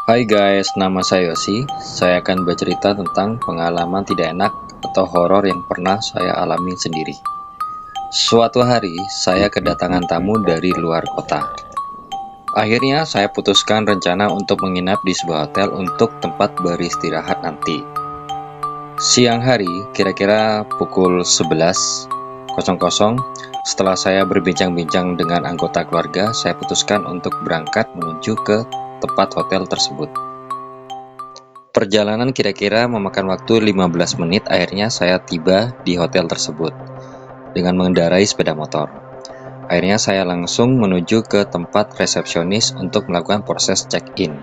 Hai guys, nama saya Yosi. Saya akan bercerita tentang pengalaman tidak enak atau horor yang pernah saya alami sendiri. Suatu hari, saya kedatangan tamu dari luar kota. Akhirnya, saya putuskan rencana untuk menginap di sebuah hotel untuk tempat beristirahat nanti. Siang hari, kira-kira pukul 11.00, setelah saya berbincang-bincang dengan anggota keluarga, saya putuskan untuk berangkat menuju ke tempat hotel tersebut. Perjalanan kira-kira memakan waktu 15 menit. Akhirnya saya tiba di hotel tersebut dengan mengendarai sepeda motor. Akhirnya saya langsung menuju ke tempat resepsionis untuk melakukan proses check-in.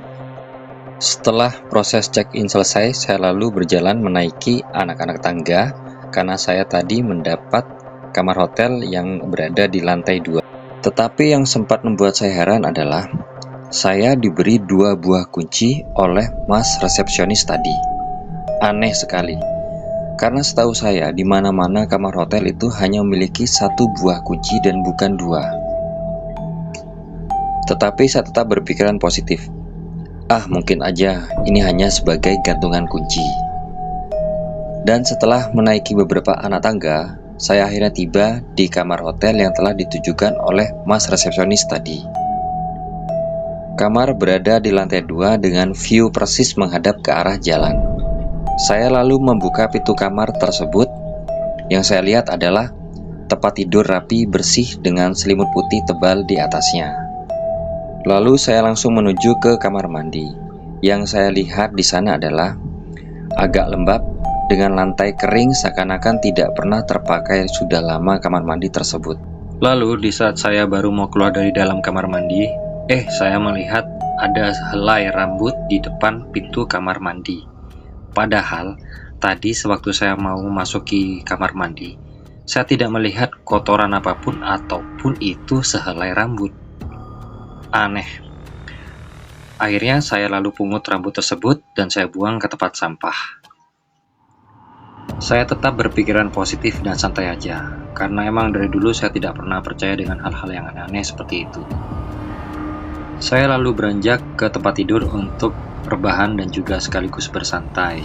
Setelah proses check-in selesai, saya lalu berjalan menaiki anak-anak tangga karena saya tadi mendapat kamar hotel yang berada di lantai 2. Tetapi yang sempat membuat saya heran adalah saya diberi 2 buah kunci oleh mas resepsionis tadi. Aneh sekali, karena setahu saya di mana-mana kamar hotel itu hanya memiliki 1 buah kunci dan bukan 2. Tetapi saya tetap berpikiran positif. Mungkin aja ini hanya sebagai gantungan kunci. Dan setelah menaiki beberapa anak tangga, saya akhirnya tiba di kamar hotel yang telah ditujukan oleh mas resepsionis tadi. Kamar berada di lantai 2 dengan view persis menghadap ke arah jalan. Saya lalu membuka pintu kamar tersebut. Yang saya lihat adalah tempat tidur rapi bersih dengan selimut putih tebal di atasnya. Lalu saya langsung menuju ke kamar mandi. Yang saya lihat di sana adalah agak lembab dengan lantai kering seakan-akan tidak pernah terpakai sudah lama kamar mandi tersebut. Lalu di saat saya baru mau keluar dari dalam kamar mandi, saya melihat ada helai rambut di depan pintu kamar mandi. Padahal tadi sewaktu saya mau memasuki kamar mandi, saya tidak melihat kotoran apapun ataupun itu sehelai rambut. Aneh. Akhirnya saya lalu pungut rambut tersebut dan saya buang ke tempat sampah. Saya tetap berpikiran positif dan santai aja, karena emang dari dulu saya tidak pernah percaya dengan hal-hal yang aneh-aneh seperti itu. Saya lalu beranjak ke tempat tidur untuk rebahan dan juga sekaligus bersantai.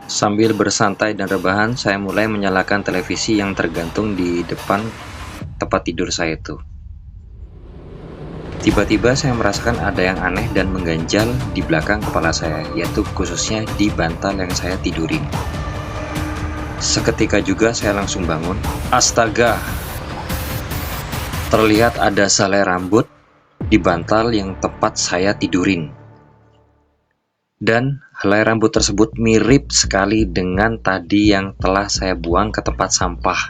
Sambil bersantai dan rebahan, saya mulai menyalakan televisi yang tergantung di depan tempat tidur saya itu. Tiba-tiba saya merasakan ada yang aneh dan mengganjal di belakang kepala saya, yaitu khususnya di bantal yang saya tidurin. Seketika juga saya langsung bangun. Astaga! Terlihat ada selai rambut di bantal yang tempat saya tidurin. Dan helai rambut tersebut mirip sekali dengan tadi yang telah saya buang ke tempat sampah.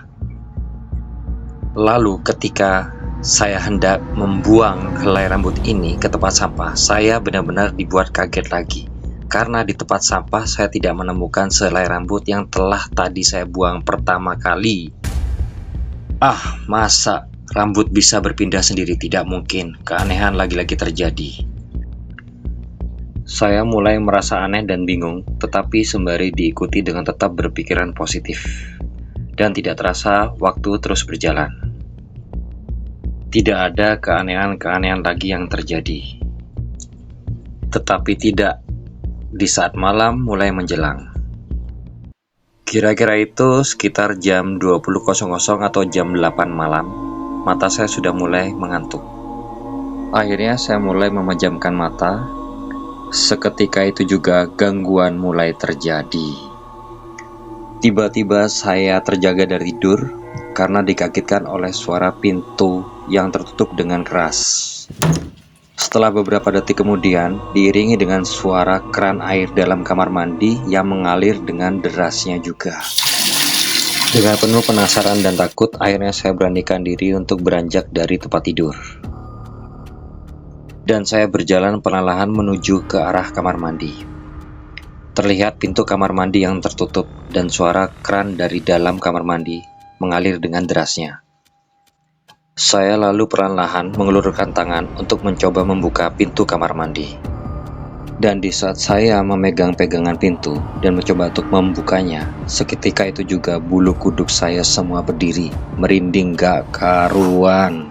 Lalu ketika saya hendak membuang helai rambut ini ke tempat sampah, saya benar-benar dibuat kaget lagi. Karena di tempat sampah saya tidak menemukan sehelai rambut yang telah tadi saya buang pertama kali. Masa rambut bisa berpindah sendiri? Tidak mungkin, keanehan lagi-lagi terjadi. Saya mulai merasa aneh dan bingung, tetapi sembari diikuti dengan tetap berpikiran positif. Dan tidak terasa waktu terus berjalan. Tidak ada keanehan-keanehan lagi yang terjadi. Tetapi tidak, di saat malam mulai menjelang. Kira-kira itu sekitar jam 20.00 atau jam 8 malam, mata saya sudah mulai mengantuk. Akhirnya saya mulai memejamkan mata. Seketika itu juga gangguan mulai terjadi. Tiba-tiba saya terjaga dari tidur karena dikagetkan oleh suara pintu yang tertutup dengan keras. Setelah beberapa detik kemudian, diiringi dengan suara keran air dalam kamar mandi yang mengalir dengan derasnya juga. Dengan penuh penasaran dan takut, akhirnya saya beranikan diri untuk beranjak dari tempat tidur. Dan saya berjalan perlahan menuju ke arah kamar mandi. Terlihat pintu kamar mandi yang tertutup dan suara keran dari dalam kamar mandi mengalir dengan derasnya. Saya lalu perlahan mengelurkan tangan untuk mencoba membuka pintu kamar mandi. Dan di saat saya memegang pegangan pintu dan mencoba untuk membukanya, seketika itu juga bulu kuduk saya semua berdiri, merinding gak karuan.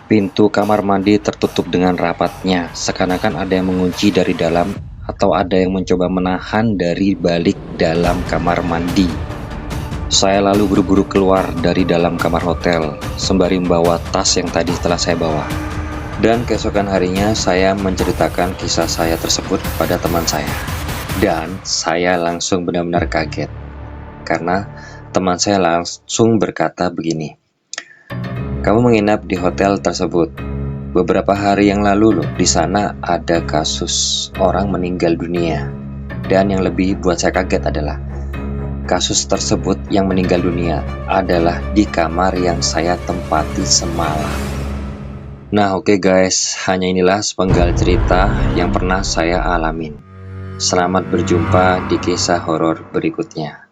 Pintu kamar mandi tertutup dengan rapatnya, seakan-akan ada yang mengunci dari dalam atau ada yang mencoba menahan dari balik dalam kamar mandi. Saya lalu buru-buru keluar dari dalam kamar hotel, sembari membawa tas yang tadi telah saya bawa. Dan keesokan harinya saya menceritakan kisah saya tersebut kepada teman saya. Dan saya langsung benar-benar kaget, karena teman saya langsung berkata begini, "Kamu menginap di hotel tersebut. Beberapa hari yang lalu loh, di sana ada kasus orang meninggal dunia. Dan yang lebih buat saya kaget adalah kasus tersebut yang meninggal dunia adalah di kamar yang saya tempati semalam." Nah, oke guys, hanya inilah sepenggal cerita yang pernah saya alamin. Selamat berjumpa di kisah horor berikutnya.